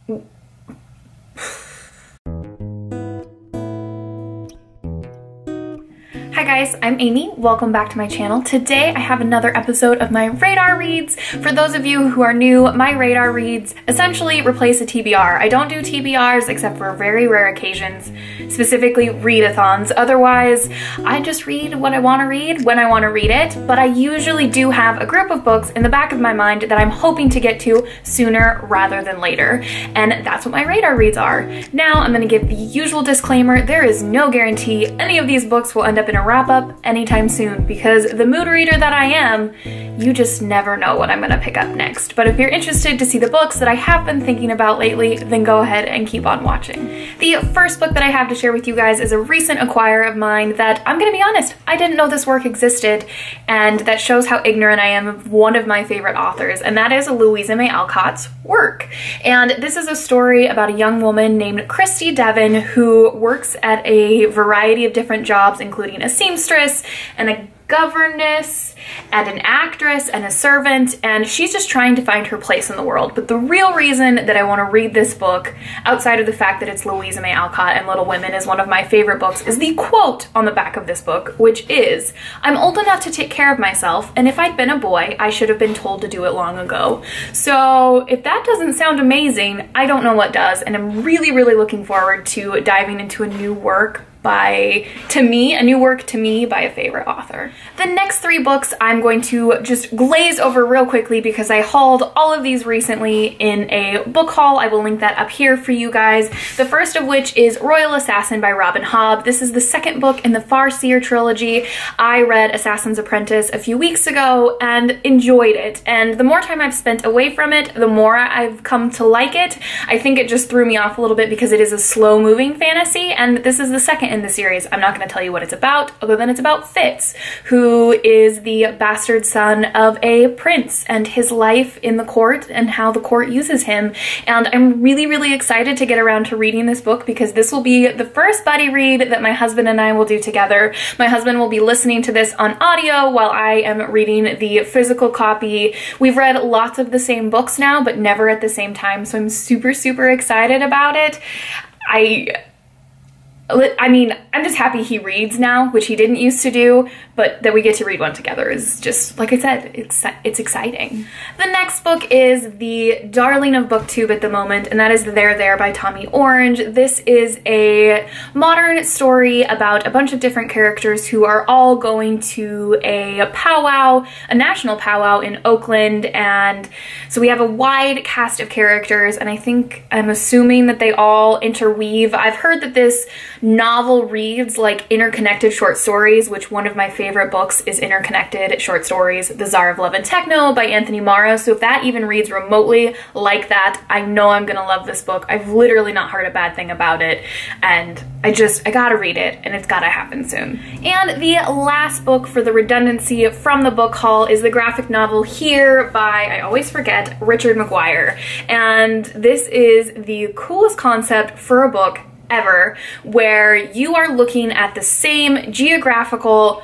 Hi guys, I'm Amy. Welcome back to my channel. Today I have another episode of my radar reads. For those of you who are new, my radar reads essentially replace a TBR. I don't do TBRs except for very rare occasions, specifically readathons. Otherwise, I just read what I want to read when I want to read it, but I usually do have a group of books in the back of my mind that I'm hoping to get to sooner rather than later, and that's what my radar reads are. Now I'm going to give the usual disclaimer: there is no guarantee any of these books will end up in a wrap up anytime soon, because the mood reader that I am, you just never know what I'm gonna pick up next. But if you're interested to see the books that I have been thinking about lately, then go ahead and keep on watching. The first book that I have to share with you guys is a recent acquire of mine that, I'm gonna be honest, I didn't know this work existed, and that shows how ignorant I am of one of my favorite authors, and that is Louisa May Alcott's work. And this is a story about a young woman named Christy Devon who works at a variety of different jobs, including a seamstress and a governess and an actress and a servant, and she's just trying to find her place in the world. But the real reason that I want to read this book, outside of the fact that it's Louisa May Alcott and Little Women is one of my favorite books, is the quote on the back of this book, which is, "I'm old enough to take care of myself, and if I'd been a boy, I should have been told to do it long ago." So if that doesn't sound amazing, I don't know what does, and I'm really, really looking forward to diving into a new work by a favorite author. The next three books I'm going to just glaze over real quickly because I hauled all of these recently in a book haul. I will link that up here for you guys. The first of which is Royal Assassin by Robin Hobb. This is the second book in the Farseer trilogy. I read Assassin's Apprentice a few weeks ago and enjoyed it, and the more time I've spent away from it, the more I've come to like it. I think it just threw me off a little bit because it is a slow-moving fantasy, and this is the second in the series. I'm not going to tell you what it's about, other than it's about Fitz, who is the bastard son of a prince, and his life in the court and how the court uses him. And I'm really, really excited to get around to reading this book because this will be the first buddy read that my husband and I will do together. My husband will be listening to this on audio while I am reading the physical copy. We've read lots of the same books now, but never at the same time, so I'm super, super excited about it. I mean, I'm just happy he reads now, which he didn't used to do, but that we get to read one together is just, like I said, it's exciting. The next book is the darling of booktube at the moment, and that is There There by Tommy Orange. This is a modern story about a bunch of different characters who are all going to a powwow, a national powwow in Oakland, and so we have a wide cast of characters, and I'm assuming that they all interweave. I've heard that this novel reads like interconnected short stories, which one of my favorite books is interconnected short stories, The Tsar of Love and Techno by Anthony Marra. So if that even reads remotely like that, I know I'm gonna love this book. I've literally not heard a bad thing about it, and I gotta read it, and it's gotta happen soon. And the last book for the redundancy from the book haul is the graphic novel Here by, I always forget, Richard McGuire. And this is the coolest concept for a book ever, where you are looking at the same geographical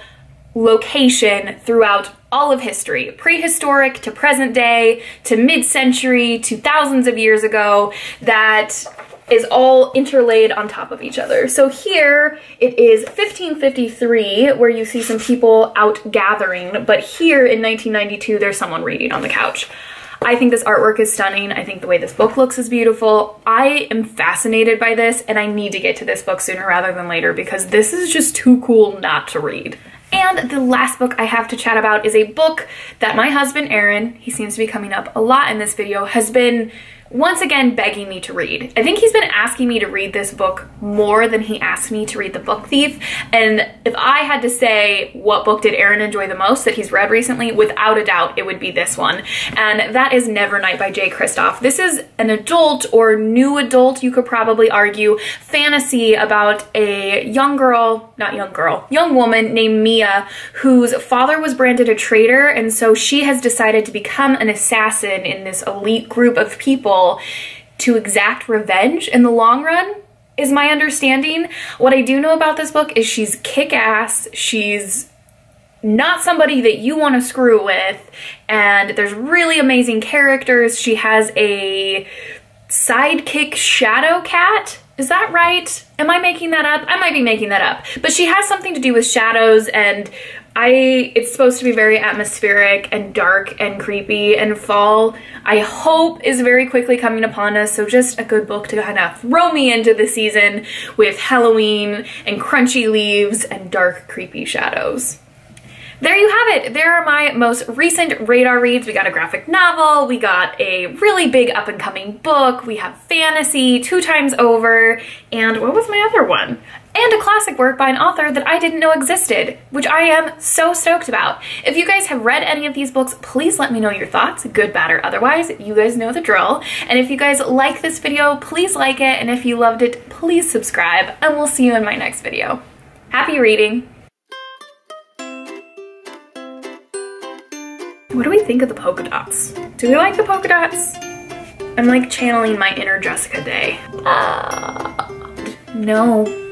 location throughout all of history, prehistoric to present day to mid-century to thousands of years ago, that is all interlaid on top of each other. So here it is 1553, where you see some people out gathering, but here in 1992 there's someone reading on the couch. I think this artwork is stunning. I think the way this book looks is beautiful. I am fascinated by this, and I need to get to this book sooner rather than later because this is just too cool not to read. And the last book I have to chat about is a book that my husband, Aaron, he seems to be coming up a lot in this video, has been once again begging me to read. I think he's been asking me to read this book more than he asked me to read The Book Thief, and if I had to say what book did Aaron enjoy the most that he's read recently, without a doubt it would be this one, and that is Nevernight by Jay Kristoff. This is an adult, or new adult you could probably argue, fantasy about a young woman named Mia whose father was branded a traitor, and so she has decided to become an assassin in this elite group of people to exact revenge in the long run, is my understanding. What I do know about this book is she's kick-ass, she's not somebody that you want to screw with, and there's really amazing characters. She has a sidekick shadow cat. Is that right? Am I making that up? I might be making that up. But she has something to do with shadows, and it's supposed to be very atmospheric and dark and creepy, and fall, I hope, is very quickly coming upon us, so just a good book to kind of throw me into the season with Halloween and crunchy leaves and dark, creepy shadows. There you have it. There are my most recent radar reads. We got a graphic novel, we got a really big up-and-coming book, we have fantasy 2 times over, and what was my other one? And a classic work by an author that I didn't know existed, which I am so stoked about. If you guys have read any of these books, please let me know your thoughts, good, bad, or otherwise. You guys know the drill. And if you guys like this video, please like it, and if you loved it, please subscribe, and we'll see you in my next video. Happy reading! What do we think of the polka dots? Do we like the polka dots? I'm like channeling my inner Jessica Day. No.